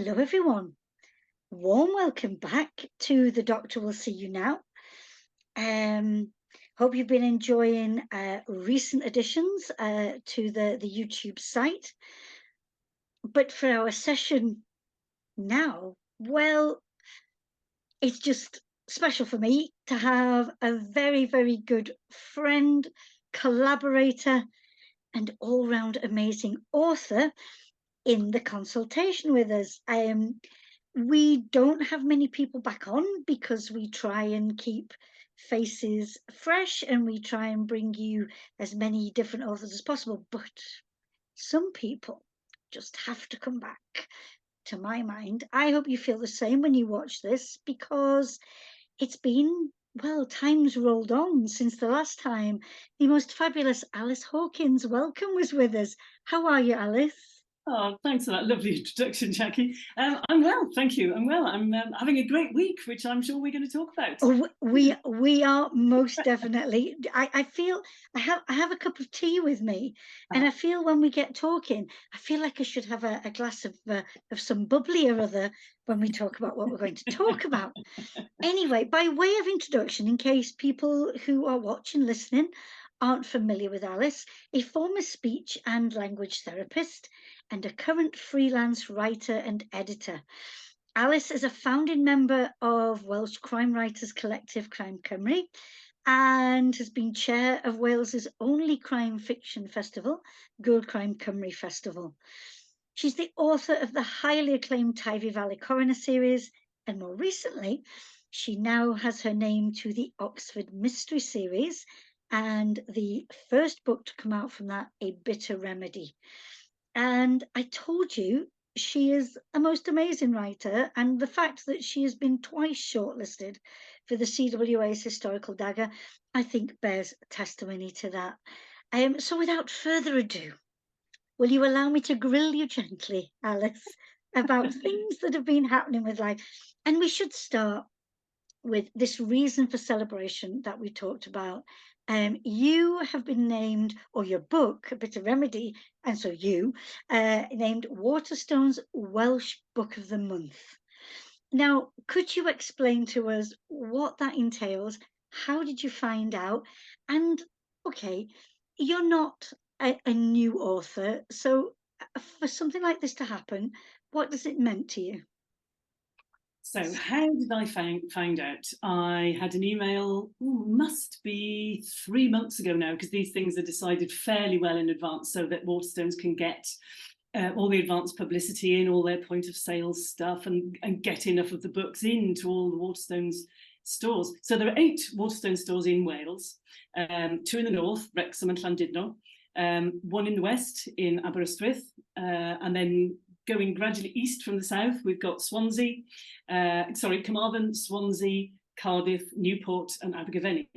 Hello, everyone. Warm welcome back to The Doctor Will See You Now. Hope you've been enjoying recent additions to the YouTube site. But for our session now, well, it's just special for me to have a very, very good friend, collaborator, and all-round amazing author in the consultation with us. We don't have many people back on because we try and keep faces fresh and we try and bring you as many different authors as possible. But some people just have to come back, to my mind. I hope you feel the same when you watch this, because it's been, well, time's rolled on since the last time the most fabulous Alis Hawkins, welcome, was with us. How are you, Alice? Oh, thanks for that lovely introduction, Jackie. I'm well, thank you. I'm well. I'm having a great week, which I'm sure we're going to talk about. Oh, we are most definitely. I feel I have a cup of tea with me, and I feel when we get talking, I feel like I should have a glass of some bubbly or other when we talk about what we're going to talk about. Anyway, by way of introduction, in case people who are watching, listening, aren't familiar with Alice, a former speech and language therapist and a current freelance writer and editor. Alice is a founding member of Welsh crime writers collective Crime Cymru and has been chair of Wales's only crime fiction festival, Girl Crime Cymru Festival. She's the author of the highly acclaimed Tyvi Valley Coroner series, and more recently, she now has her name to the Oxford Mystery series and the first book to come out from that, A Bitter Remedy. And I told you she is a most amazing writer, and the fact that she has been twice shortlisted for the CWA's Historical Dagger, I think bears testimony to that. So without further ado, will you allow me to grill you gently, Alice, about things that have been happening with life? And we should start with this reason for celebration that we talked about. You have been named, or your book, A Bitter Remedy, and so you, named Waterstone's Welsh Book of the Month. Now, could you explain to us what that entails? How did you find out? And, okay, you're not a new author, so for something like this to happen, what does it mean to you? So how did I find out? I had an email, must be 3 months ago now, because these things are decided fairly well in advance so that Waterstones can get all the advanced publicity in, all their point of sale stuff, and get enough of the books into all the Waterstones stores. So there are 8 Waterstone stores in Wales, 2 in the north, Wrexham and Llandudno, 1 in the west in Aberystwyth, and then going gradually east from the south, we've got Carmarthen, Swansea, Cardiff, Newport and Abergavenny.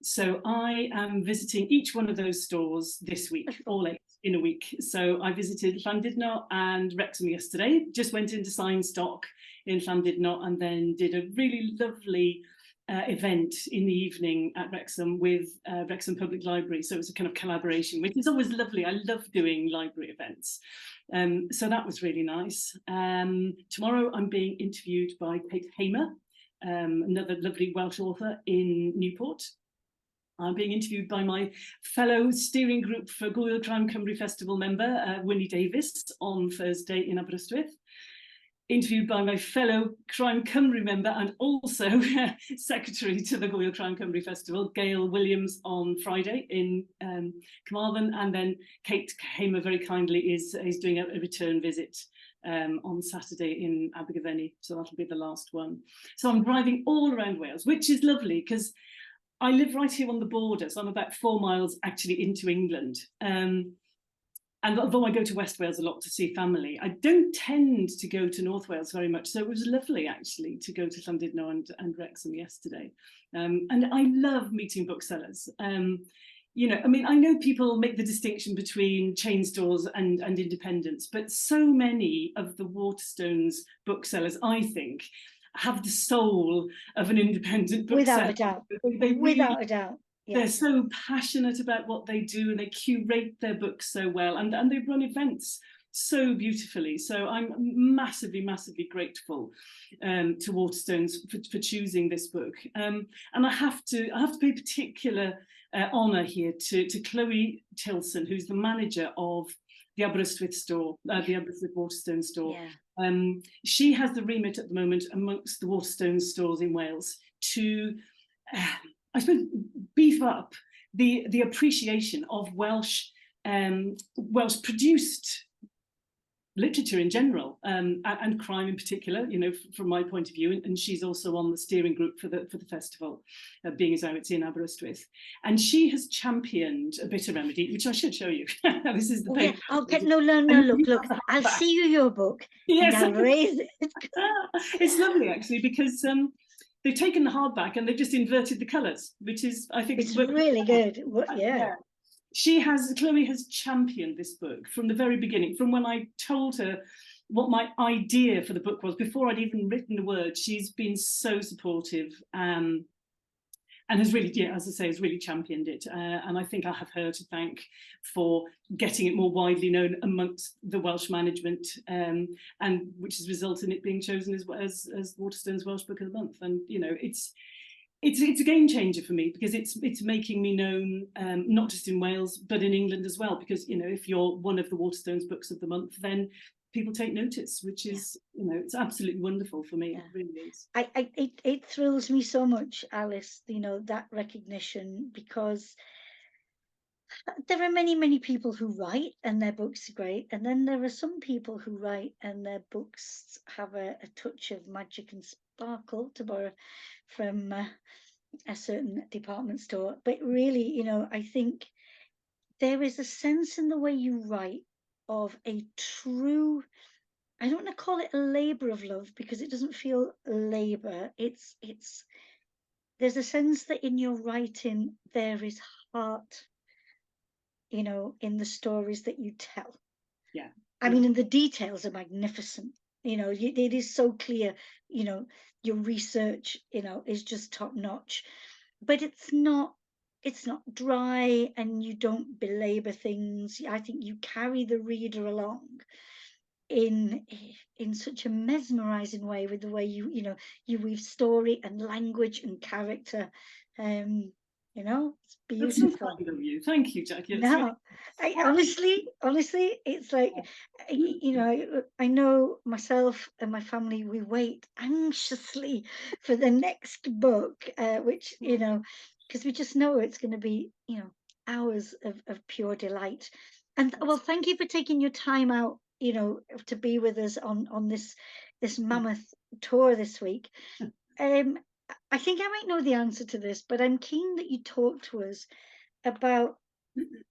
So I am visiting each one of those stores this week, all 8 in a week. So I visited Llandudno and Wrexham yesterday, just went in to sign stock in Llandudno and then did a really lovely event in the evening at Wrexham with Wrexham Public Library. So it was a kind of collaboration, which is always lovely. I love doing library events. So that was really nice. Tomorrow I'm being interviewed by Kate Hamer, another lovely Welsh author in Newport. I'm being interviewed by my fellow steering group for Gwyl Crime Cymru Festival member, Winnie Davis, on Thursday in Aberystwyth. Interviewed by my fellow Crime Cymru member and also secretary to the Gwyl Crime Cymru Festival, Gail Williams, on Friday in Carmarthen, and then Kate Hamer very kindly is doing a return visit on Saturday in Abergavenny, so that'll be the last one. So I'm driving all around Wales, which is lovely because I live right here on the border, so I'm about 4 miles actually into England. And although I go to West Wales a lot to see family, I don't tend to go to North Wales very much. So it was lovely, actually, to go to Llandudno and Wrexham yesterday. And I love meeting booksellers. You know, I mean, I know people make the distinction between chain stores and independents, but so many of the Waterstones booksellers, I think, have the soul of an independent bookseller. Without a doubt. Without a doubt. Yes. They're so passionate about what they do and they curate their books so well, and they run events so beautifully. So I'm massively, massively grateful to Waterstones for choosing this book. And I have to pay particular honour here to Chloe Tilson, who's the manager of the Aberystwyth store, the Aberystwyth Waterstone store. Yeah. She has the remit at the moment amongst the Waterstone stores in Wales to, I suppose, beef up the appreciation of Welsh produced literature in general, and crime in particular, you know, from my point of view. And she's also on the steering group for the festival, being as though it's in Aberystwyth. And she has championed a bitter remedy, which I should show you. This is the paper. Yeah. Okay. No. Look. I'll see you your book. Yes. And I'll raise it. It's lovely, actually, because they've taken the hardback and they've just inverted the colours, which is, I think, it's really good. Yeah. Chloe has championed this book from the very beginning. From when I told her what my idea for the book was, before I'd even written a word, she's been so supportive, and has really, yeah, as I say, has really championed it. And I think I have her to thank for getting it more widely known amongst the Welsh management, and which has resulted in it being chosen as Waterstone's Welsh Book of the Month. And you know, it's a game changer for me, because it's making me known, not just in Wales but in England as well. Because you know, if you're one of the Waterstones Books of the Month, then people take notice, which is, you know, it's absolutely wonderful for me. Yeah. It really is. It thrills me so much, Alice, you know, that recognition, because there are many people who write and their books are great, and then there are some people who write and their books have a touch of magic and sparkle, to borrow from a certain department store. But really, you know, I think there is a sense in the way you write of a true, I don't want to call it a labor of love, because it doesn't feel labor. It's there's a sense that in your writing there is heart, you know, in the stories that you tell. Yeah. I mean, and the details are magnificent. You know, it is so clear, you know, your research, you know, is just top notch, but it's not dry, and you don't belabor things. I think you carry the reader along in such a mesmerizing way, with the way you know, you weave story and language and character. You know, it's beautiful. That's so kind of you. Thank you, Jackie. No, honestly, it's like, you know, I know myself and my family, we wait anxiously for the next book, which, you know, because we just know it's going to be, you know, hours of pure delight. And well, thank you for taking your time out, you know, to be with us on this mammoth tour this week. I think I might know the answer to this, but I'm keen that you talk to us about,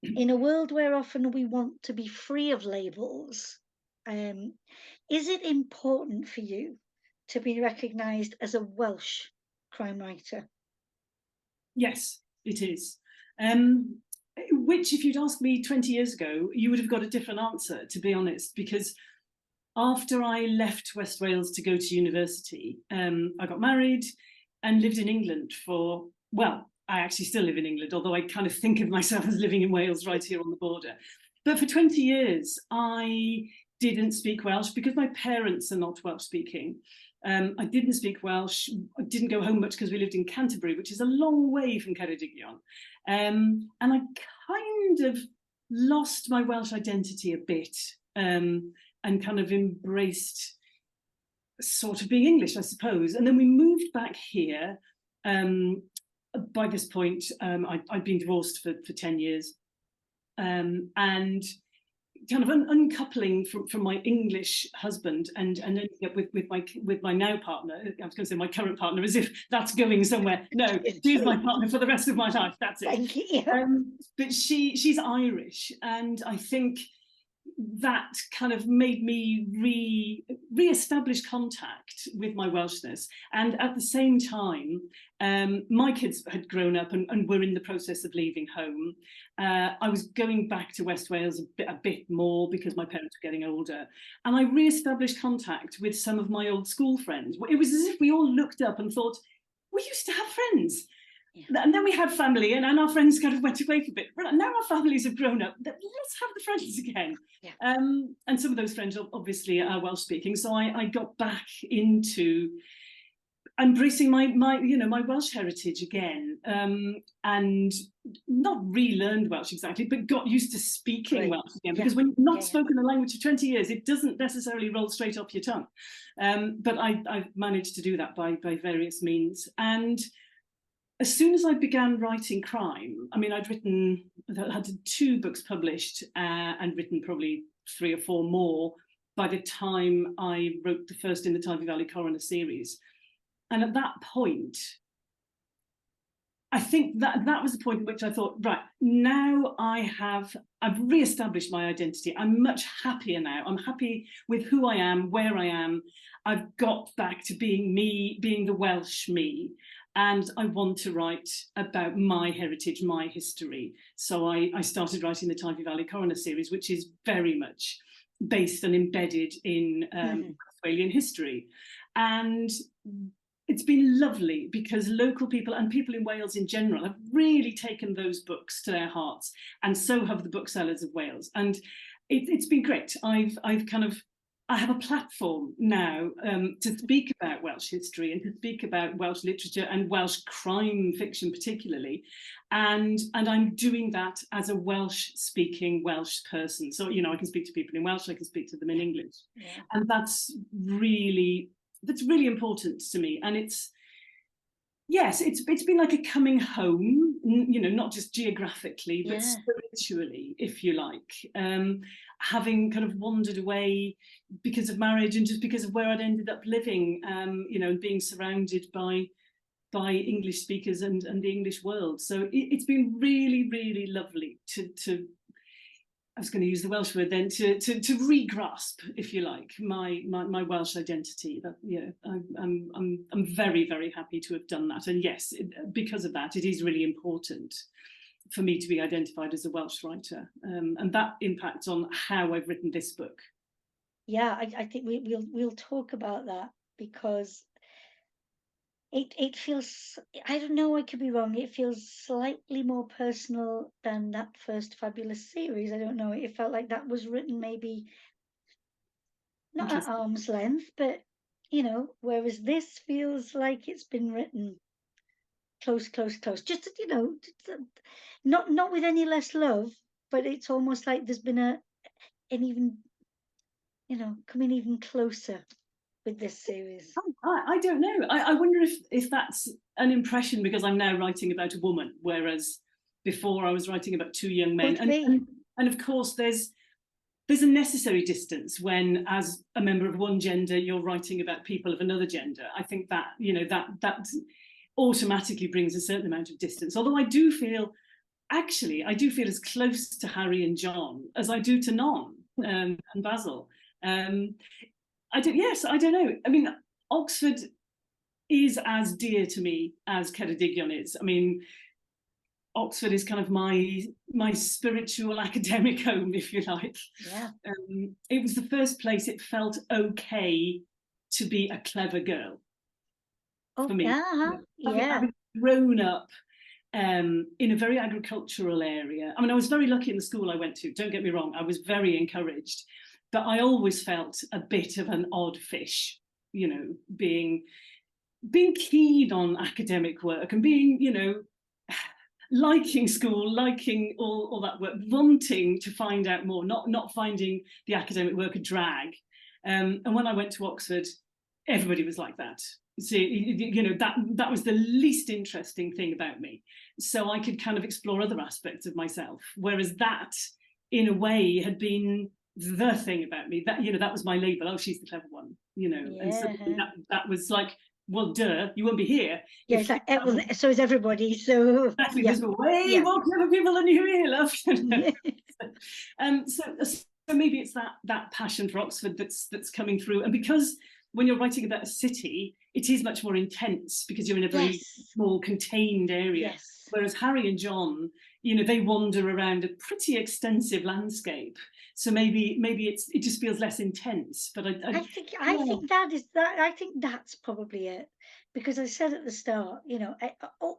in a world where often we want to be free of labels, is it important for you to be recognised as a Welsh crime writer? Yes, it is. Which, if you'd asked me 20 years ago, you would have got a different answer, to be honest, because after I left West Wales to go to university, I got married and lived in England for, well, I actually still live in England, although I kind of think of myself as living in Wales right here on the border. But for 20 years, I didn't speak Welsh because my parents are not Welsh speaking. I didn't speak Welsh. I didn't go home much because we lived in Canterbury, which is a long way from Ceredigion. And I kind of lost my Welsh identity a bit, and kind of embraced sort of being English, I suppose. And then we moved back here. By this point, I'd been divorced for 10 years, and kind of uncoupling from my English husband and ending up with my now partner. I was going to say my current partner, as if that's going somewhere. No, she's my partner for the rest of my life. That's it. Thank you. But she's Irish, and I think that kind of made me re-establish contact with my Welshness. And at the same time, my kids had grown up and were in the process of leaving home. I was going back to West Wales a bit more because my parents were getting older. And I re-established contact with some of my old school friends. It was as if we all looked up and thought, we used to have friends. And then we had family, and our friends kind of went away for a bit. Now our families have grown up. Let's have the friends again. Yeah. And some of those friends obviously are Welsh speaking, so I got back into embracing my Welsh heritage again, and not relearned Welsh exactly, but got used to speaking Welsh again, because when you've not spoken a language for 20 years, it doesn't necessarily roll straight off your tongue. But I've managed to do that by various means. And as soon as I began writing crime, I mean, I had 2 books published, and written probably 3 or 4 more by the time I wrote the first in the Tyne Valley Coroner series. And at that point, I think that was the point at which I thought, right, now I've re-established my identity. I'm much happier now. I'm happy with who I am, where I am. I've got back to being me, being the Welsh me. And I want to write about my heritage, my history. So I started writing the Tyne Valley Coroner series, which is very much based and embedded in Westphalian history. And it's been lovely, because local people and people in Wales in general have really taken those books to their hearts, and so have the booksellers of Wales. And it's been great. I have a platform now to speak about Welsh history and to speak about Welsh literature and Welsh crime fiction particularly. And I'm doing that as a Welsh-speaking Welsh person. So, I can speak to people in Welsh, I can speak to them in English. Yeah. And that's really important to me. And it's been like a coming home, not just geographically, but spiritually, if you like. Having kind of wandered away because of marriage and just because of where I'd ended up living, and being surrounded by English speakers and the English world. So it's been really, really lovely to I was going to use the Welsh word then, to re-grasp, if you like, my Welsh identity. That I'm very, very happy to have done that. And yes, because of that, it is really important for me to be identified as a Welsh writer, and that impacts on how I've written this book. Yeah, I think we'll talk about that, because it feels, I don't know, I could be wrong, it feels slightly more personal than that first Fabulous series. I don't know, it felt like that was written maybe not at arm's length, but whereas this feels like it's been written close, just not with any less love, but it's almost like there's been an even coming even closer with this series. I don't know. I wonder if that's an impression because I'm now writing about a woman, whereas before I was writing about 2 young men. And of course there's a necessary distance when, as a member of one gender, you're writing about people of another gender. I think that that automatically brings a certain amount of distance. Although I do feel as close to Harry and John as I do to Non and Basil. I don't know. I mean, Oxford is as dear to me as Ceredigion is. I mean, Oxford is kind of my spiritual academic home, if you like. Yeah. It was the first place it felt okay to be a clever girl. For me. Having grown up in a very agricultural area. I mean, I was very lucky in the school I went to, don't get me wrong, I was very encouraged, but I always felt a bit of an odd fish, being keen on academic work and being, liking school, liking all that work, wanting to find out more, not finding the academic work a drag. And when I went to Oxford, everybody was like that. So, that was the least interesting thing about me. So I could kind of explore other aspects of myself. Whereas that, in a way, had been the thing about me. That was my label. Oh, she's the clever one, And so that was like, well, duh, you won't be here. Yeah, it's like, well, so is everybody. So exactly, there's way more clever people than you here, love. So maybe it's that passion for Oxford that's coming through, and because when you're writing about a city, it is much more intense because you're in a very small, contained area. Yes. Whereas Harry and John, they wander around a pretty extensive landscape. So maybe it just feels less intense. But I think that is that. I think that's probably it. because I said at the start, you know,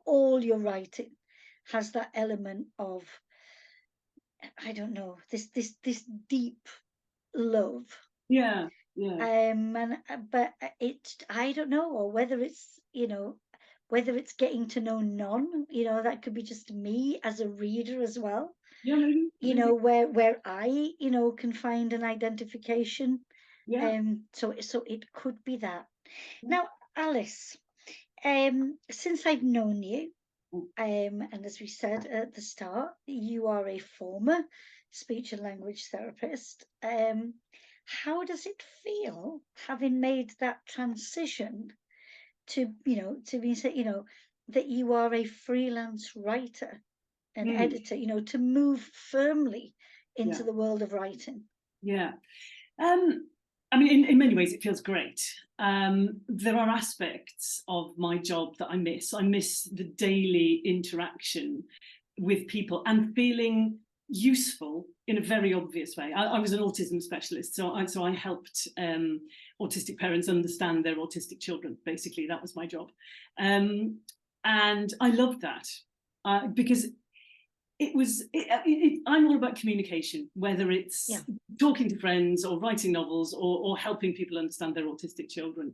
all your writing has that element of, I don't know, this deep love. Yeah, yeah. And but it, I don't know, or whether it's, you know, whether it's getting to know none, you know, that could be just me as a reader as well, Yeah, maybe, you know, where I, you know, can find an identification. yeah. So it could be that. Yeah. Now, Alice, since I've known you, Mm. and as we said at the start, you are a former speech and language therapist. How does it feel having made that transition to, you know, to be, you know, that you are a freelance writer and Mm. editor, you know, to move firmly into Yeah, the world of writing? yeah. I mean, in many ways, it feels great. There are aspects of my job that I miss. I miss the daily interaction with people and feeling useful in a very obvious way. I was an autism specialist, so I helped autistic parents understand their autistic children. Basically, that was my job, and I loved that because I'm all about communication, whether it's Yeah. talking to friends or writing novels or helping people understand their autistic children.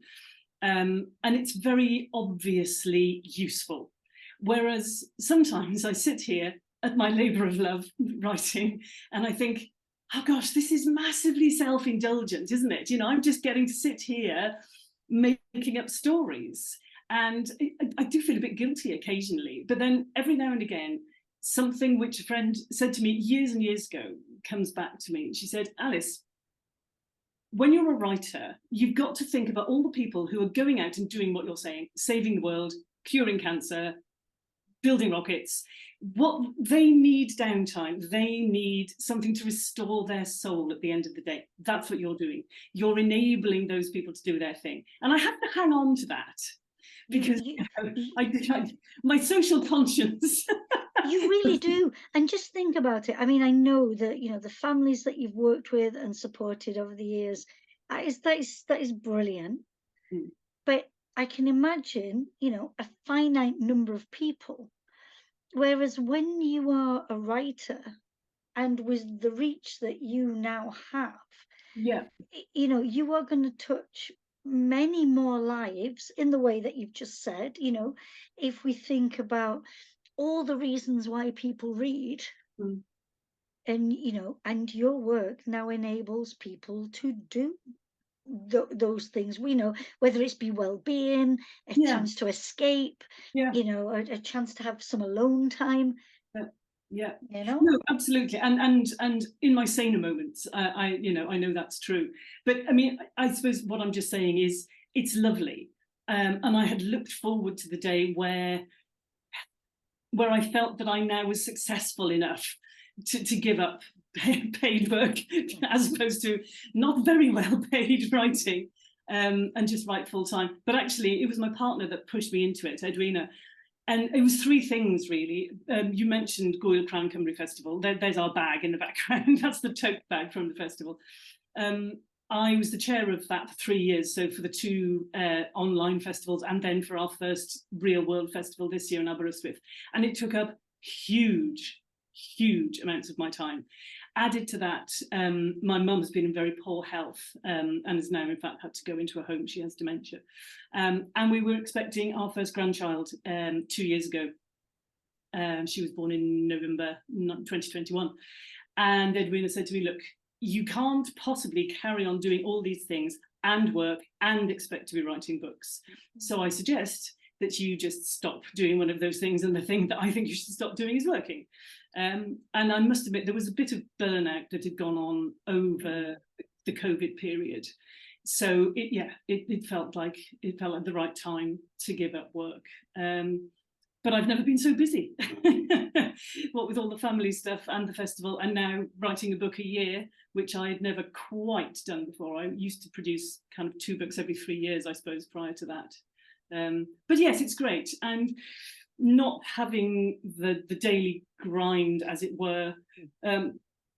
And it's very obviously useful. Whereas sometimes I sit here at my labor of love writing and I think, oh gosh, this is massively self-indulgent, isn't it? You know, I'm just getting to sit here making up stories. And I do feel a bit guilty occasionally, but then every now and again, something which a friend said to me years and years ago comes back to me. She said, Alice, when you're a writer, you've got to think about all the people who are going out and doing what you're saying, saving the world, curing cancer, building rockets. What they need downtime, they need something to restore their soul at the end of the day. That's what you're doing. You're enabling those people to do their thing. And I have to hang on to that because my social conscience. You really do. And just think about it. I mean, I know that, you know, the families that you've worked with and supported over the years, that is brilliant. Mm. But I can imagine, you know, a finite number of people. Whereas when you are a writer and with the reach that you now have, Yeah. you know, you are going to touch many more lives in the way that you've just said. You know, if we think about all the reasons why people read, Mm. and you know, and your work now enables people to do those things, we know, whether it's be well-being, a Yeah. chance to escape, Yeah. you know, a chance to have some alone time, Yeah, you know. no, absolutely, and in my saner moments, I know that's true. But I mean, I suppose what I'm just saying is it's lovely, and I had looked forward to the day where I felt that I now was successful enough to give up paid work as opposed to not very well paid writing, and just write full time. But actually, it was my partner that pushed me into it, Edwina. And it was three things, really. You mentioned Goyle Crown Cymru Festival. There's our bag in the background. That's the tote bag from the festival. I was the chair of that for 3 years. So for the two online festivals and then for our first real world festival this year in Aberystwyth. And it took up huge amounts of my time. Added to that, my mum has been in very poor health and has now, in fact, had to go into a home. She has dementia. And we were expecting our first grandchild 2 years ago. She was born in November 2021. And Edwina said to me, look, you can't possibly carry on doing all these things and work and expect to be writing books. So I suggest that you just stop doing one of those things, and the thing that I think you should stop doing is working. And I must admit, there was a bit of burnout that had gone on over the COVID period. So it felt like the right time to give up work. But I've never been so busy. What with all the family stuff and the festival, and now writing a book a year, which I had never quite done before. I used to produce kind of 2 books every 3 years, I suppose, prior to that. But yes, it's great. And not having the daily grind, as it were,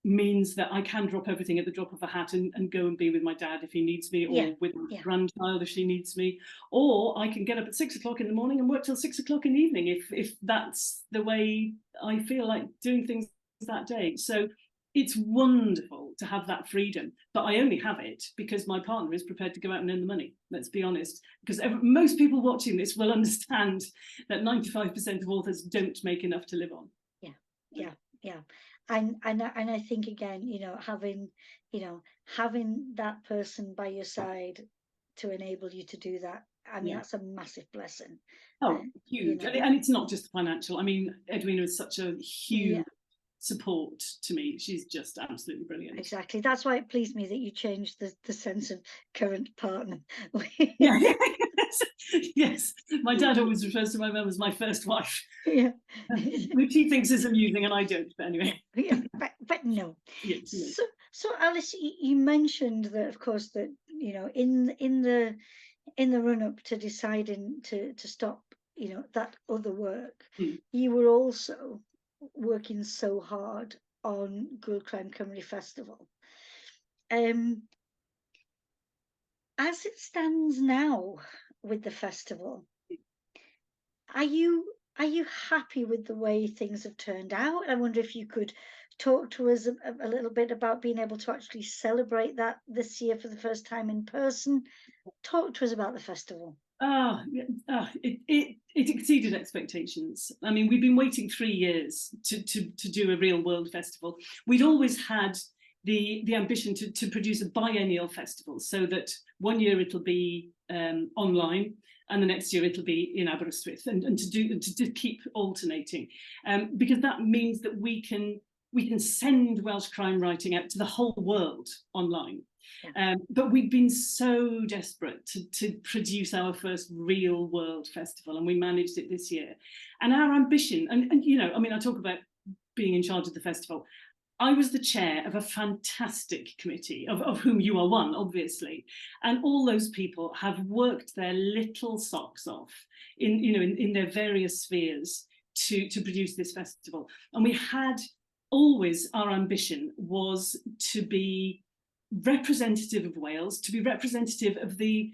means that I can drop everything at the drop of a hat and go and be with my dad if he needs me, or with my grandchild if she needs me, or I can get up at 6 o'clock in the morning and work till 6 o'clock in the evening if that's the way I feel like doing things that day. So it's wonderful to have that freedom, but I only have it because my partner is prepared to go out and earn the money. Let's be honest, because most people watching this will understand that 95% of authors don't make enough to live on. Yeah. And I think, again, having that person by your side to enable you to do that, I mean, that's a massive blessing. Oh, huge. And it's not just financial. I mean, Edwina is such a huge support to me. She's just absolutely brilliant. Exactly. That's why it pleased me that you changed the sense of current partner. Yes. My dad always refers to my mum as my first wife. Yeah. Which he thinks is amusing and I don't, but anyway. But no. Yes. So Alice, you mentioned that, of course, that in the run up to deciding to stop that other work, you were also working so hard on Girl Crime Cymru Festival. As it stands now with the festival, are you happy with the way things have turned out? I wonder if you could talk to us a little bit about being able to actually celebrate that this year for the first time in person. Talk to us about the festival. It exceeded expectations. I mean, we've been waiting 3 years to do a real world festival. We'd always had the ambition to produce a biennial festival, so that 1 year it'll be online and the next year it'll be in Aberystwyth, and to keep alternating, because that means that we can send Welsh crime writing out to the whole world online. But we've been so desperate to produce our first real world festival, and we managed it this year. And our ambition, and I mean, I talk about being in charge of the festival. I was the chair of a fantastic committee, of whom you are one, obviously, and all those people have worked their little socks off in their various spheres to produce this festival. And we had always, our ambition was to be representative of Wales, to be representative of the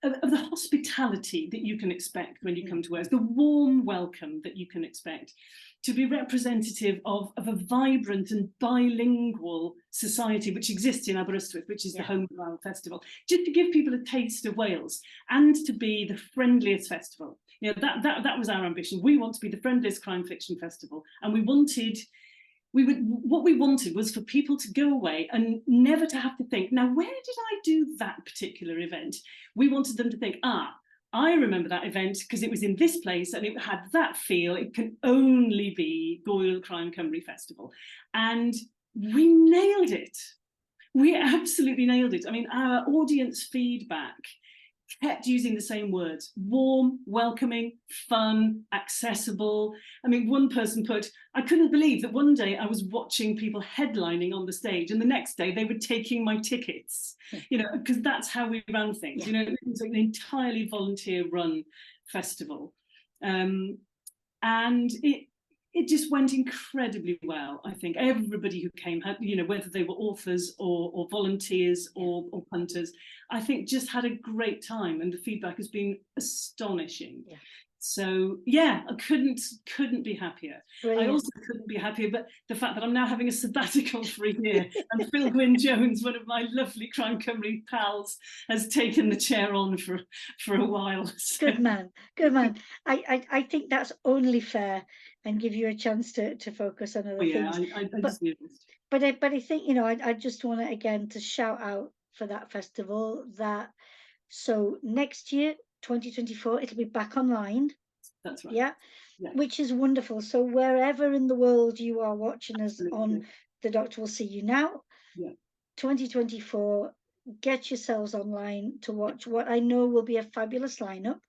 hospitality that you can expect when you come to Wales, the warm welcome that you can expect, to be representative of a vibrant and bilingual society which exists in Aberystwyth, which is the home of our festival, just to give people a taste of Wales, and to be the friendliest festival. That was our ambition. We want to be the friendliest crime fiction festival, and what we wanted was for people to go away and never to have to think, now, where did I do that particular event? We wanted them to think, I remember that event because it was in this place and it had that feel. It can only be Girl Crime Cymru Festival. And we nailed it. We absolutely nailed it. I mean, our audience feedback kept using the same words: warm, welcoming, fun, accessible. I mean, one person put, I couldn't believe that one day I was watching people headlining on the stage and the next day they were taking my tickets, because that's how we ran things. It was like an entirely volunteer run festival. And it just went incredibly well. I think everybody who came had, whether they were authors or volunteers or punters, I think just had a great time, and the feedback has been astonishing. So I couldn't be happier. Brilliant. I also couldn't be happier, but the fact that I'm now having a sabbatical for a year, and Phil Gwyn Jones, one of my lovely Crime Cymru pals, has taken the chair on for a while. So. Good man. I think that's only fair, and give you a chance to focus on other things. But I think I just want to again to shout out for that festival. So next year, 2024, it'll be back online. That's right. Yeah, which is wonderful. So wherever in the world you are watching us on The Doctor Will See You Now, 2024, get yourselves online to watch what I know will be a fabulous lineup.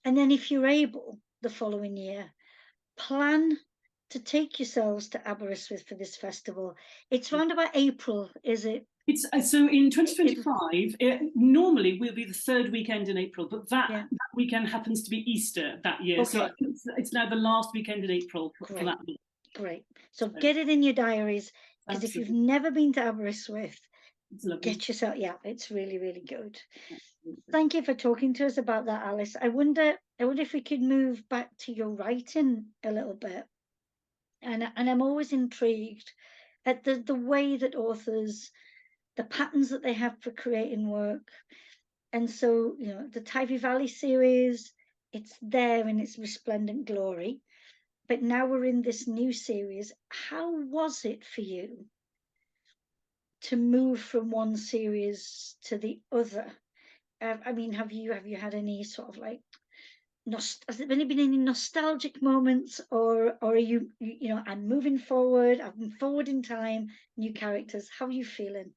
And then if you're able, the following year, plan to take yourselves to Aberystwyth for this festival. It's around about April, is it? It's so in 2025, normally will be the third weekend in April, but that weekend happens to be Easter that year. Okay. So it's now the last weekend in April for that week. Great. So get it in your diaries. Because if you've Absolutely. never been to Aberystwyth, It's lovely. get yourself, yeah, it's really, really good. Absolutely. Thank you for talking to us about that, Alice. I wonder if we could move back to your writing a little bit. And I'm always intrigued at the way that authors, the patterns that they have for creating work. And so, the Tyvee Valley series, it's there in its resplendent glory. But now we're in this new series. How was it for you to move from one series to the other? I mean, have you had any sort of like has there been any nostalgic moments, or are I'm moving forward, I'm forward in time, new characters? How are you feeling?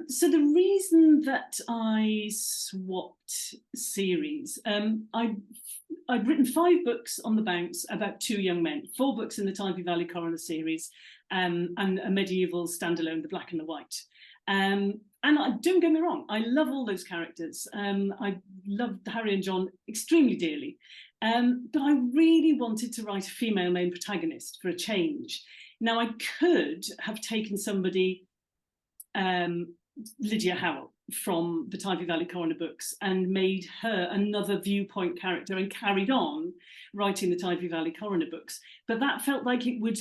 So the reason that I swapped series, I'd written 5 books on the bounce about 2 young men, 4 books in the Tyvee Valley Coroner series, and a medieval standalone, The Black and the White. And don't get me wrong, I love all those characters. I loved Harry and John extremely dearly. But I really wanted to write a female main protagonist for a change. Now, I could have taken somebody, Lydia Howell from the Tyvee Valley Coroner books, and made her another viewpoint character and carried on writing the Tyvee Valley Coroner books. But that felt like it would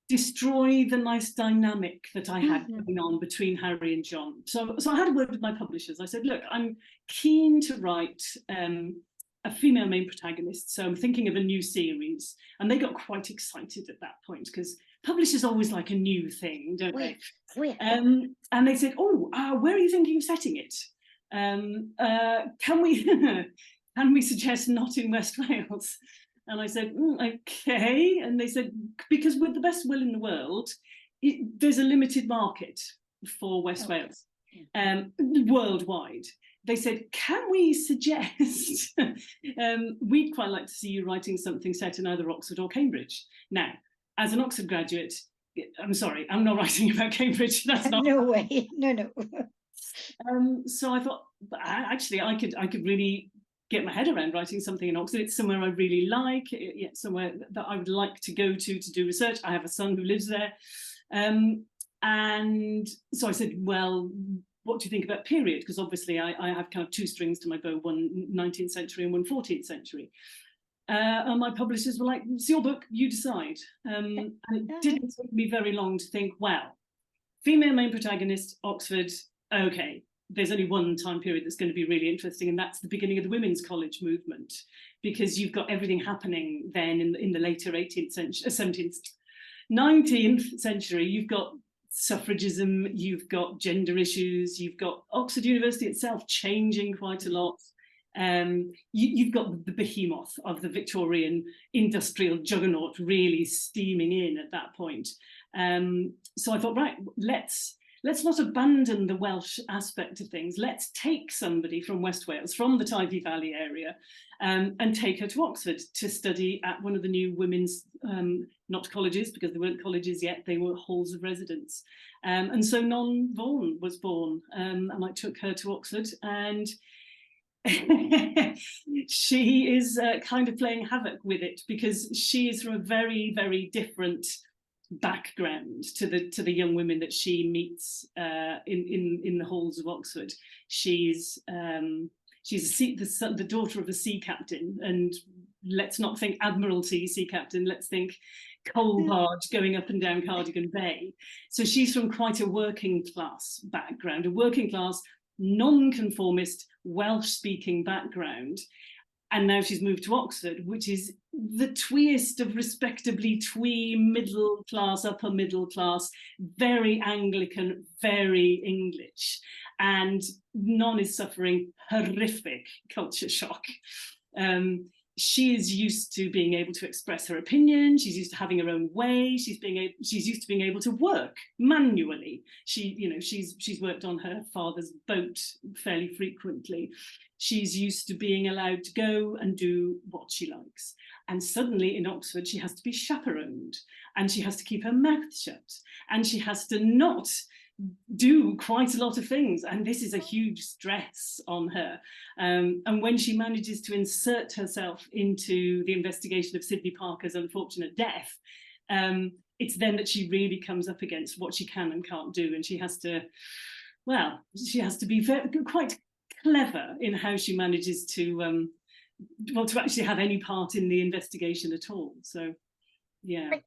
destroy the nice dynamic that I had going on between Harry and John. So I had a word with my publishers. I said, look, I'm keen to write a female main protagonist, so I'm thinking of a new series. And they got quite excited at that point, because publishers always like a new thing, don't they? And they said, where are you thinking of setting it? Can we suggest not in West Wales? And I said, okay. And they said, because with the best will in the world, there's a limited market for West Wales, worldwide. They said, can we suggest, we'd quite like to see you writing something set in either Oxford or Cambridge. Now, as an Oxford graduate, I'm sorry, I'm not writing about Cambridge. That's not. No way, no. So I thought, actually, I could really get my head around writing something in Oxford. It's somewhere I really like, somewhere that I would like to go to do research. I have a son who lives there. And so I said, well, what do you think about period? Because obviously I have kind of 2 strings to my bow, one 19th century and one 14th century. And my publishers were like, it's your book, you decide. And it didn't take me very long to think, well, female main protagonist, Oxford, okay. There's only one time period that's going to be really interesting, and that's the beginning of the women's college movement, because you've got everything happening then in the later 18th century, 17th, 19th century. You've got suffragism, you've got gender issues, you've got Oxford University itself changing quite a lot. You've got the behemoth of the Victorian industrial juggernaut really steaming in at that point. So I thought, right, let's not abandon the Welsh aspect of things. Let's take somebody from West Wales, from the Tyvee Valley area, and take her to Oxford to study at one of the new women's, not colleges, because they weren't colleges yet, they were halls of residence. And so Non Vaughan was born, and I took her to Oxford, and she is kind of playing havoc with it, because she is from a very, very different background to the young women that she meets in the halls of Oxford. She's the daughter of a sea captain, and let's not think Admiralty sea captain, let's think coal barge going up and down Cardigan Bay. So she's from quite a working class background, a working class non-conformist Welsh-speaking background. And now she's moved to Oxford, which is the tweest of respectably twee, middle class, upper middle class, very Anglican, very English. And Non is suffering horrific culture shock. She is used to being able to express her opinion. She's used to having her own way. She's used to being able to work manually. She's worked on her father's boat fairly frequently. She's used to being allowed to go and do what she likes. And suddenly in Oxford, she has to be chaperoned, and she has to keep her mouth shut, and she has to not do quite a lot of things, and this is a huge stress on her. And when she manages to insert herself into the investigation of Sidney Parker's unfortunate death, it's then that she really comes up against what she can and can't do, and she has to be quite clever in how she manages to to actually have any part in the investigation at all. So yeah,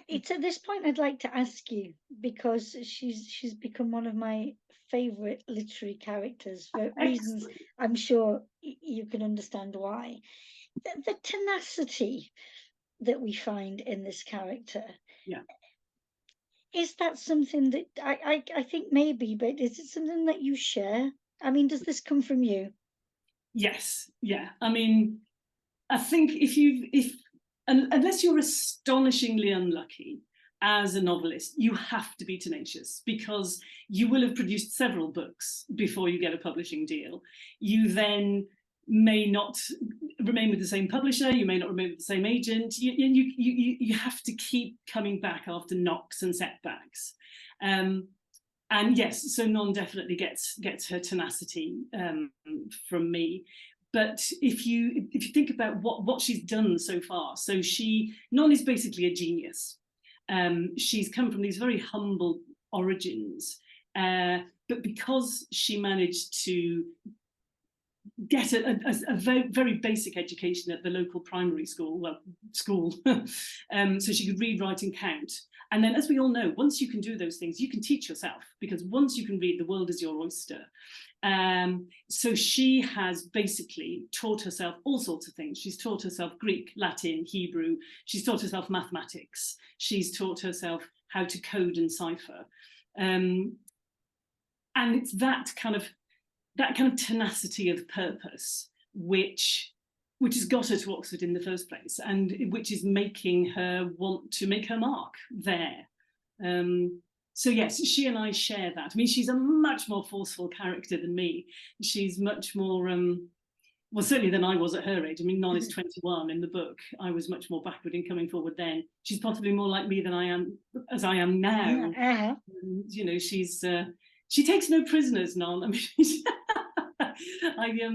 it's at this point I'd like to ask you, because she's become one of my favorite literary characters for reasons I'm sure you can understand why. The tenacity that we find in this character, yeah. is that something that I think maybe, but is it something that you share? I mean, does this come from you? Yes, yeah. I mean, I think unless you're astonishingly unlucky as a novelist, you have to be tenacious, because you will have produced several books before you get a publishing deal. You then may not remain with the same publisher, you may not remain with the same agent. You have to keep coming back after knocks and setbacks. And yes, so Non definitely gets her tenacity from me. But if you think about what she's done so far, so Non is basically a genius. She's come from these very humble origins, but because she managed to get a very, very basic education at the local primary school, so she could read, write and count. And then, as we all know, once you can do those things, you can teach yourself, because once you can read, the world is your oyster. So she has basically taught herself all sorts of things. She's taught herself Greek, Latin, Hebrew. She's taught herself mathematics. She's taught herself how to code and cipher. And it's that kind of tenacity of purpose which has got her to Oxford in the first place, and which is making her want to make her mark there. So yes, she and I share that. I mean, she's a much more forceful character than me. She's much more, well, certainly than I was at her age. I mean, Non is 21 in the book. I was much more backward in coming forward then. She's possibly more like me than I am now. Uh-huh. You know, she takes no prisoners, Non. I mean,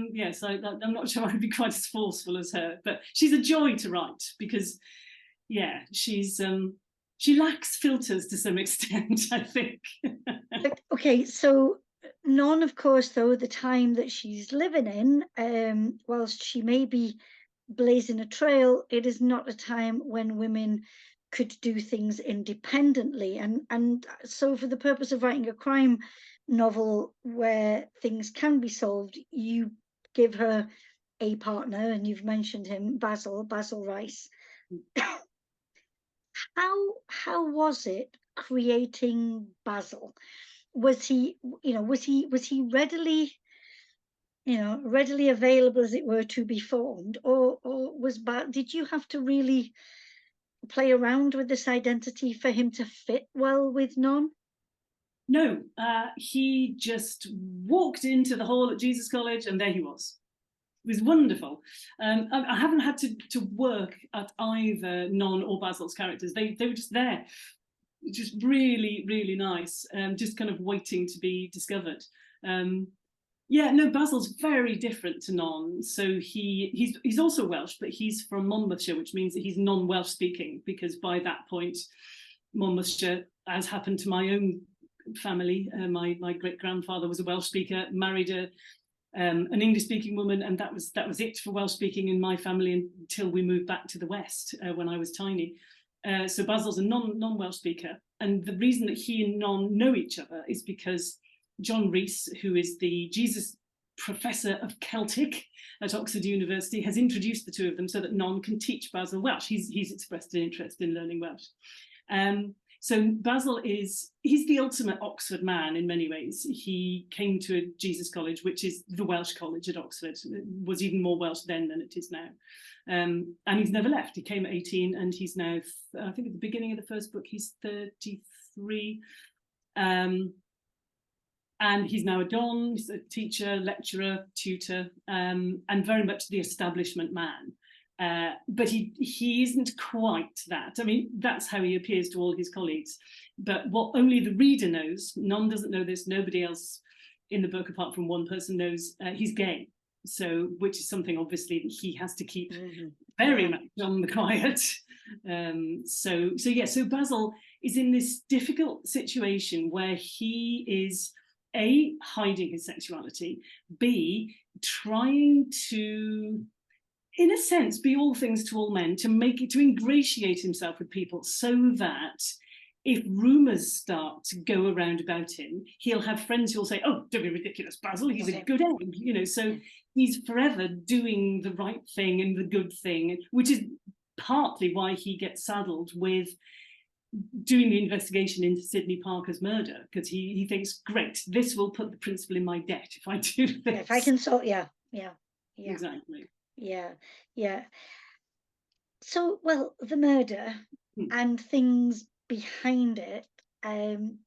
I'm not sure I'd be quite as forceful as her, but she's a joy to write, because, yeah, she lacks filters to some extent, I think. But, okay, so Non, of course, though, the time that she's living in, whilst she may be blazing a trail, it is not a time when women could do things independently. And so for the purpose of writing a crime novel where things can be solved, you give her a partner, and you've mentioned him, Basil Rice. How was it creating Basil? Was he readily available, as it were, to be formed, or did you have to really play around with this identity for him to fit well with Non? No, he just walked into the hall at Jesus College, and there he was. It was wonderful. I haven't had to work at either Non or Basil's characters. They were just there, just really, really nice, just kind of waiting to be discovered. Yeah, no, Basil's very different to Non. So he's also Welsh, but he's from Monmouthshire, which means that he's non-Welsh speaking, because by that point, Monmouthshire, as happened to my own family, my great-grandfather was a Welsh speaker, married an English-speaking woman, and that was it for Welsh speaking in my family until we moved back to the West when I was tiny. So Basil's a non-Welsh speaker, and the reason that he and Non know each other is because John Rees, who is the Jesus Professor of Celtic at Oxford University, has introduced the two of them so that Non can teach Basil Welsh. He's expressed an interest in learning Welsh. So Basil he's the ultimate Oxford man in many ways. He came to Jesus College, which is the Welsh college at Oxford. It was even more Welsh then than it is now. And he's never left. He came at 18, and he's now, I think at the beginning of the first book, he's 33. And he's now a Don, he's a teacher, lecturer, tutor, and very much the establishment man. But he isn't quite that. I mean, that's how he appears to all his colleagues. But what only the reader knows, Non doesn't know this, nobody else in the book apart from one person knows, he's gay. So, which is something obviously that he has to keep very much on the quiet. So Basil is in this difficult situation where he is A, hiding his sexuality, B, trying to, in a sense, be all things to all men, to ingratiate himself with people so that if rumours start to go around about him, he'll have friends who'll say, "Oh, don't be ridiculous, Basil, he's a good egg," so he's forever doing the right thing and the good thing, which is partly why he gets saddled with doing the investigation into Sidney Parker's murder, because he thinks, great, this will put the principal in my debt if I do this. If I can sort, yeah. Exactly. Yeah. So, well, the murder and things behind it, and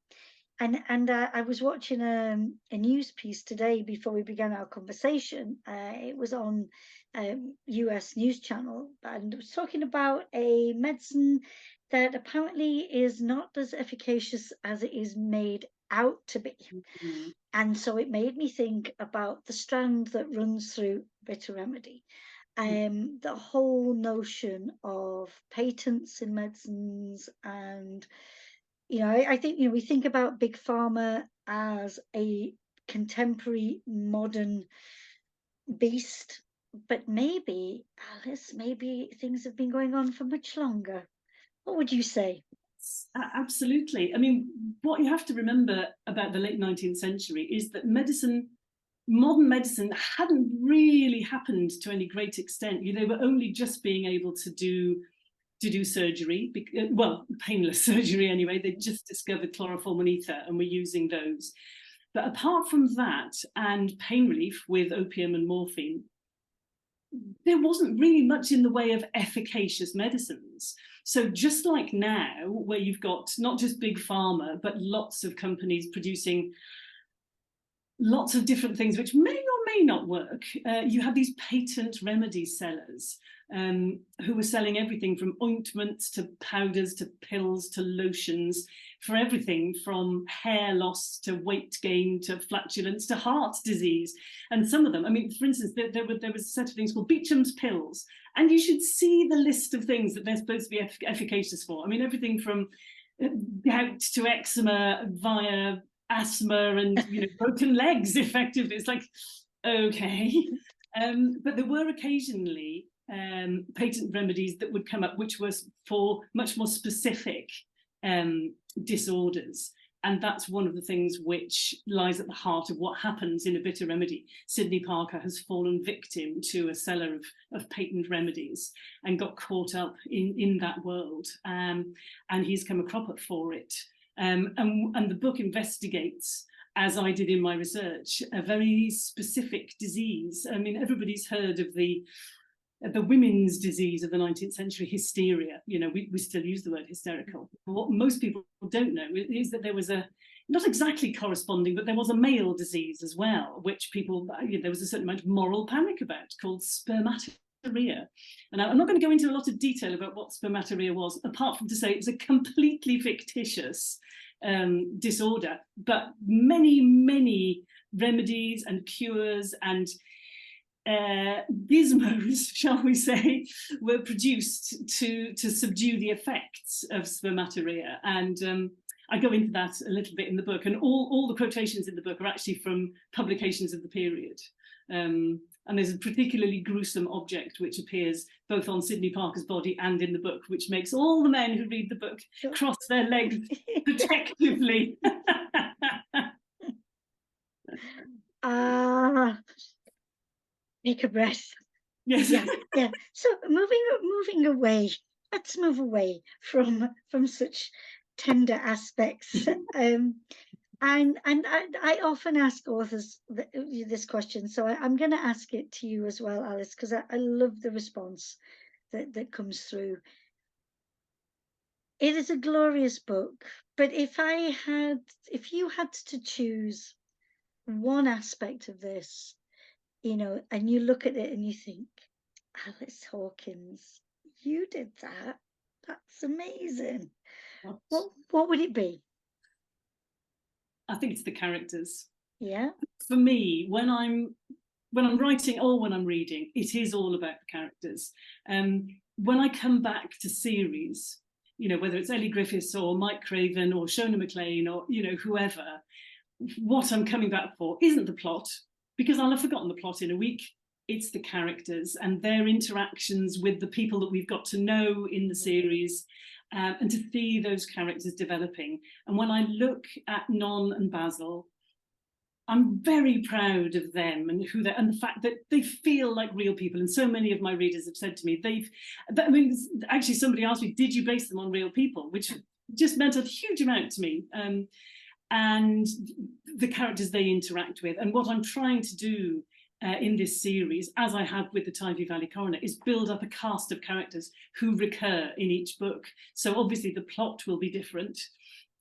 I was watching a news piece today before we began our conversation. It was on US news channel, and it was talking about a medicine that apparently is not as efficacious as it is made out to be. And so it made me think about the strand that runs through Bitter Remedy. The whole notion of patents in medicines, and I think we think about big pharma as a contemporary modern beast, but maybe, Alice, maybe things have been going on for much longer. What would you say? Absolutely. I mean, what you have to remember about the late 19th century is that modern medicine hadn't really happened to any great extent. They were only just being able to do surgery, well, painless surgery anyway. They just discovered chloroform and ether and were using those. But apart from that and pain relief with opium and morphine, there wasn't really much in the way of efficacious medicines. So just like now, where you've got not just big pharma, but lots of companies producing lots of different things which may or may not work, you have these patent remedy sellers who were selling everything from ointments to powders to pills to lotions, for everything from hair loss to weight gain to flatulence to heart disease. And some of them, I mean, for instance, there was a set of things called Beecham's pills, and you should see the list of things that they're supposed to be efficacious for. I mean, everything from gout to eczema via asthma and broken legs, effectively. It's like, okay. But there were occasionally patent remedies that would come up which was for much more specific disorders, and that's one of the things which lies at the heart of what happens in A Bitter Remedy. Sidney Parker has fallen victim to a seller of patent remedies and got caught up in that world, and he's come a cropper for it. And the book investigates, as I did in my research, a very specific disease. I mean, everybody's heard of the women's disease of the 19th century, hysteria. We still use the word hysterical. But what most people don't know is that there was not exactly corresponding, but there was a male disease as well, which there was a certain amount of moral panic about, called spermatorrhea. And I'm not going to go into a lot of detail about what spermatorrhea was, apart from to say it's a completely fictitious disorder, but many remedies and cures and gizmos, shall we say, were produced to subdue the effects of spermatorrhea. And I go into that a little bit in the book, and all the quotations in the book are actually from publications of the period. And there's a particularly gruesome object which appears both on Sidney Parker's body and in the book, which makes all the men who read the book cross their legs protectively. Take a breath. Yes. Yeah. So moving away. Let's move away from such tender aspects. And I often ask authors this question, so I'm going to ask it to you as well, Alice, because I love the response that comes through. It is a glorious book, but if you had to choose one aspect of this, and you look at it and you think, Alis Hawkins, you did that. That's amazing. What would it be? I think it's the characters. Yeah. For me, when I'm when I'm writing or when I'm reading, it is all about the characters. When I come back to series, you know, whether it's Ellie Griffiths or Mike Craven or Shona McLean or, you know, whoever, what I'm coming back for isn't the plot, because I'll have forgotten the plot in a week. It's the characters and their interactions with the people that we've got to know in the series, and to see those characters developing. And when I look at Non and Basil, I'm very proud of them and who they and the fact that they feel like real people. And so many of my readers have said to me, I mean, actually somebody asked me, did you base them on real people? Which just meant a huge amount to me. And the characters they interact with. And what I'm trying to do in this series, as I have with the Tyvee Valley Coroner, is build up a cast of characters who recur in each book. So obviously the plot will be different,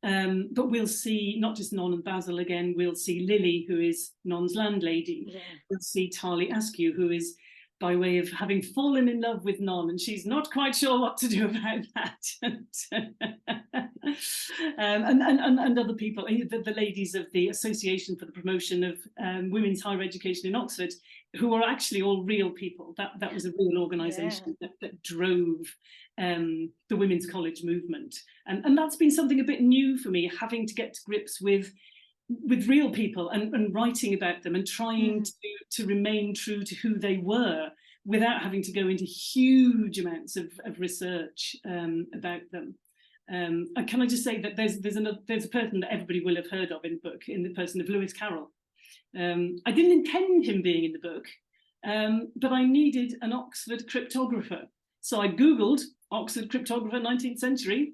but we'll see not just Non and Basil again, we'll see Lily, who is Non's landlady. Yeah. We'll see Tali Askew, who is by way of having fallen in love with Non, and she's not quite sure what to do about that. And other people, the ladies of the Association for the Promotion of Women's Higher Education in Oxford, who are actually all real people. That was a real organisation that drove the women's college movement, and that's been something a bit new for me, having to get to grips with real people and writing about them and trying to remain true to who they were without having to go into huge amounts of research about them. And can I just say that there's a person that everybody will have heard of in the book, in the person of Lewis Carroll. I didn't intend him being in the book, but I needed an Oxford cryptographer. So I Googled Oxford cryptographer 19th century.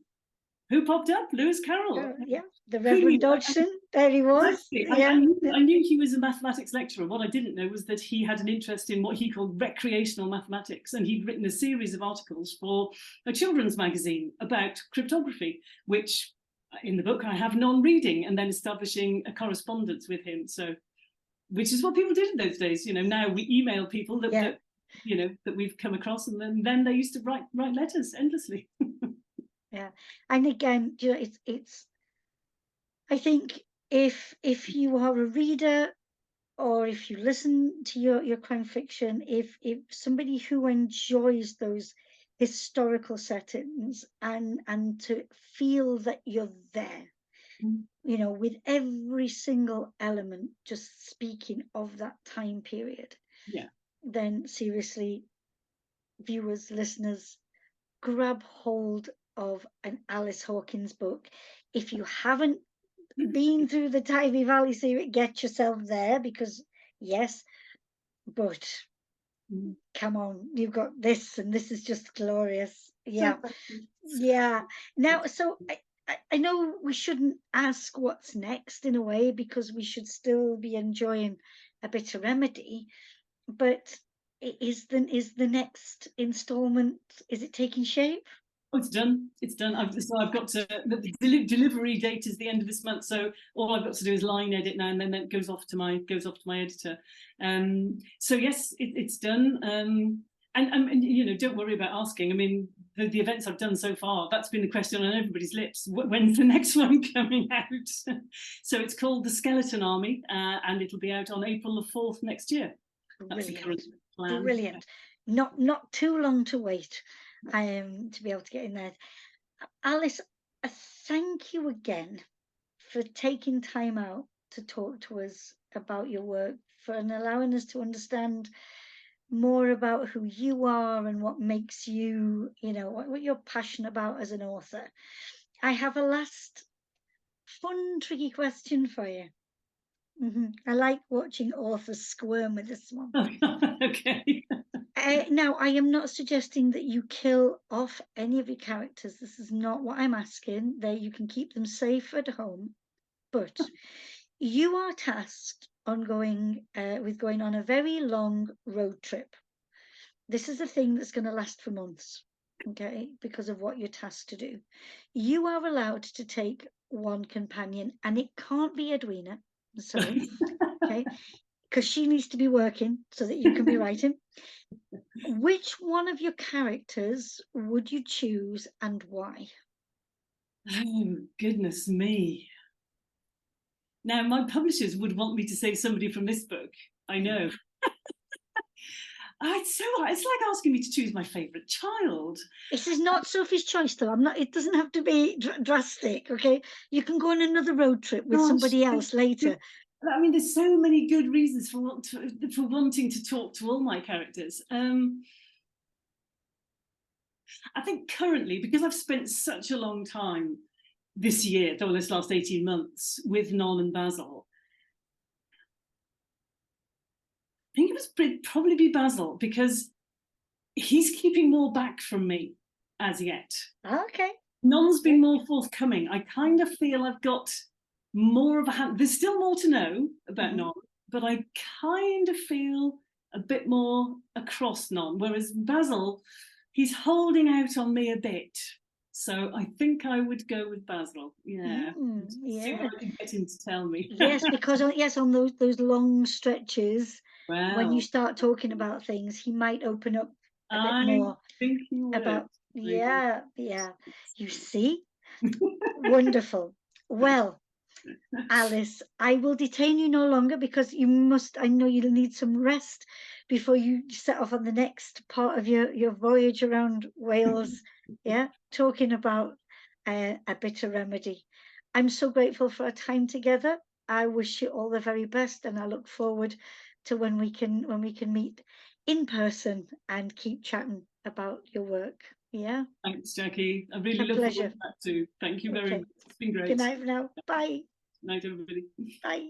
Who popped up? Lewis Carroll. Yeah, the Reverend Dodgson. There he was. Exactly. Yeah. I knew he was a mathematics lecturer. What I didn't know was that he had an interest in what he called recreational mathematics, and he'd written a series of articles for a children's magazine about cryptography, which in the book I have non-reading and then establishing a correspondence with him. So, which is what people did in those days. You know, now we email people that you know that we've come across, and then they used to write letters endlessly. Yeah, and again, you know, it's. I think if you are a reader, or if you listen to your crime fiction, if somebody who enjoys those historical settings and to feel that you're there, you know, with every single element just speaking of that time period, then seriously, viewers, listeners, grab hold of an Alis Hawkins book. If you haven't been through the Tyvee Valley series, get yourself there, because yes, but come on, you've got this, and this is just glorious. Yeah. Now, so I know we shouldn't ask what's next in a way, because we should still be enjoying a bit of Remedy, but is the next installment, is it taking shape? Oh, it's done. It's done. I've got to. The delivery date is the end of this month, so all I've got to do is line edit now, and then it goes off to my editor. So yes, it's done. And you know, don't worry about asking. I mean, the events I've done so far, that's been the question on everybody's lips. When's the next one coming out? So it's called The Skeleton Army, and it'll be out on April the 4th next year. That's the current plan. Brilliant. Not too long to wait. To be able to get in there. Alis, thank you again for taking time out to talk to us about your work, for allowing us to understand more about who you are and what makes you, you know, what you're passionate about as an author. I have a last fun, tricky question for you. I like watching authors squirm with this one. Okay. Now, I am not suggesting that you kill off any of your characters. This is not what I'm asking. That you can keep them safe at home, but you are tasked with going on a very long road trip. This is a thing that's going to last for months, okay, because of what you're tasked to do. You are allowed to take one companion, and it can't be Edwina. Sorry, okay, because she needs to be working so that you can be writing. Which one of your characters would you choose, and why? Oh, goodness me. Now, my publishers would want me to say somebody from this book. I know. It's like asking me to choose my favourite child. This is not Sophie's choice, though. I'm not. It doesn't have to be drastic. Okay, you can go on another road trip with Gosh, somebody else later. I mean, there's so many good reasons for wanting to talk to all my characters. I think currently, because I've spent such a long time this year, though this last 18 months, with Non and Basil, I think it would probably be Basil, because he's keeping more back from me as yet. Okay. Non's been more forthcoming. I kind of feel I've got more of a hand. There's still more to know about Non, but I kind of feel a bit more across Non, whereas Basil, he's holding out on me a bit. So I think I would go with Basil. Yeah. See what I can get him to tell me. Yes, because on those long stretches, when you Wow. start talking about things, he might open up a bit I more think he would. about. Yeah. You see, wonderful. Well, Alice, I will detain you no longer because you must. I know you'll need some rest before you set off on the next part of your voyage around Wales. Yeah, talking about a bitter remedy. I'm so grateful for our time together. I wish you all the very best, and I look forward to when we can meet in person and keep chatting about your work. Yeah. Thanks, Jackie. I really A look forward pleasure. to that too. Thank you very Okay. much. It's been great. Good night for now. Bye. Night, everybody. Bye.